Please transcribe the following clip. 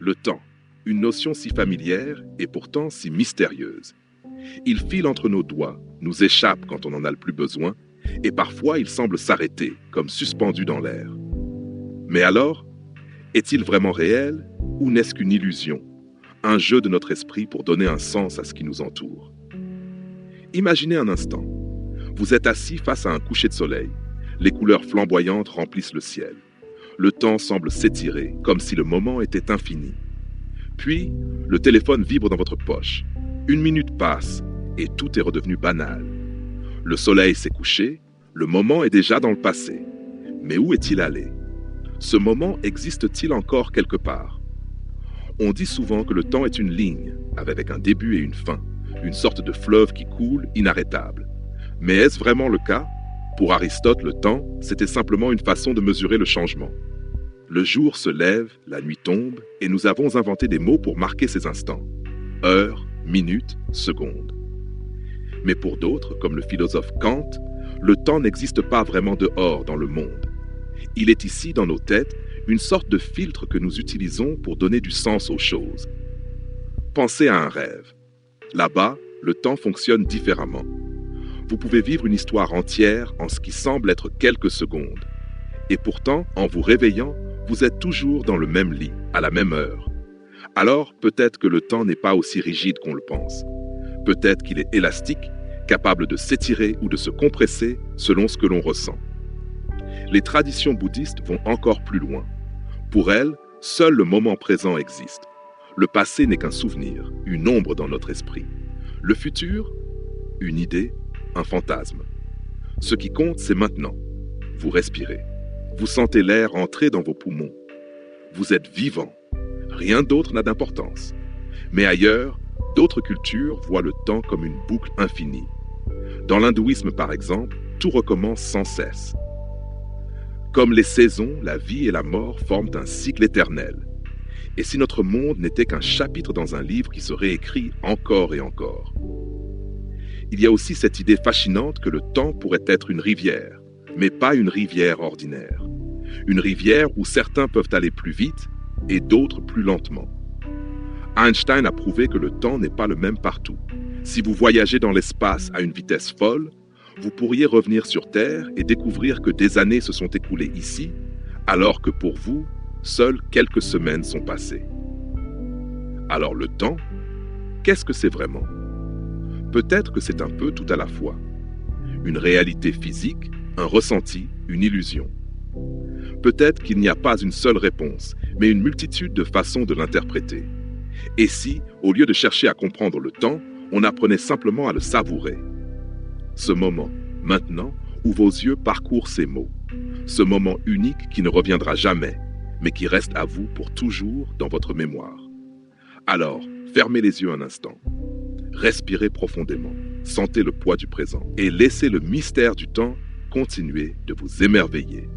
Le temps, une notion si familière et pourtant si mystérieuse. Il file entre nos doigts, nous échappe quand on n'en a le plus besoin, et parfois il semble s'arrêter, comme suspendu dans l'air. Mais alors, est-il vraiment réel ou n'est-ce qu'une illusion, un jeu de notre esprit pour donner un sens à ce qui nous entoure? Imaginez un instant. Vous êtes assis face à un coucher de soleil. Les couleurs flamboyantes remplissent le ciel. Le temps semble s'étirer, comme si le moment était infini. Puis, le téléphone vibre dans votre poche. 1 minute passe et tout est redevenu banal. Le soleil s'est couché, le moment est déjà dans le passé. Mais où est-il allé? Ce moment existe-t-il encore quelque part? On dit souvent que le temps est une ligne, avec un début et une fin, une sorte de fleuve qui coule inarrêtable. Mais est-ce vraiment le cas? Pour Aristote, le temps, c'était simplement une façon de mesurer le changement. Le jour se lève, la nuit tombe, et nous avons inventé des mots pour marquer ces instants. Heure, minute, seconde. Mais pour d'autres, comme le philosophe Kant, le temps n'existe pas vraiment dehors dans le monde. Il est ici, dans nos têtes, une sorte de filtre que nous utilisons pour donner du sens aux choses. Pensez à un rêve. Là-bas, le temps fonctionne différemment. Vous pouvez vivre une histoire entière en ce qui semble être quelques secondes. Et pourtant, en vous réveillant, vous êtes toujours dans le même lit, à la même heure. Alors, peut-être que le temps n'est pas aussi rigide qu'on le pense. Peut-être qu'il est élastique, capable de s'étirer ou de se compresser selon ce que l'on ressent. Les traditions bouddhistes vont encore plus loin. Pour elles, seul le moment présent existe. Le passé n'est qu'un souvenir, une ombre dans notre esprit. Le futur, une idée, un fantasme. Ce qui compte, c'est maintenant. Vous respirez. Vous sentez l'air entrer dans vos poumons. Vous êtes vivant. Rien d'autre n'a d'importance. Mais ailleurs, d'autres cultures voient le temps comme une boucle infinie. Dans l'hindouisme, par exemple, tout recommence sans cesse. Comme les saisons, la vie et la mort forment un cycle éternel. Et si notre monde n'était qu'un chapitre dans un livre qui se réécrit encore et encore? Il y a aussi cette idée fascinante que le temps pourrait être une rivière, mais pas une rivière ordinaire. Une rivière où certains peuvent aller plus vite et d'autres plus lentement. Einstein a prouvé que le temps n'est pas le même partout. Si vous voyagez dans l'espace à une vitesse folle, vous pourriez revenir sur Terre et découvrir que des années se sont écoulées ici, alors que pour vous, seules quelques semaines sont passées. Alors le temps, qu'est-ce que c'est vraiment? Peut-être que c'est un peu tout à la fois. Une réalité physique, un ressenti, une illusion. Peut-être qu'il n'y a pas une seule réponse, mais une multitude de façons de l'interpréter. Et si, au lieu de chercher à comprendre le temps, on apprenait simplement à le savourer? Ce moment, maintenant, où vos yeux parcourent ces mots. Ce moment unique qui ne reviendra jamais, mais qui reste à vous pour toujours dans votre mémoire. Alors, fermez les yeux un instant. Respirez profondément, sentez le poids du présent et laissez le mystère du temps continuer de vous émerveiller.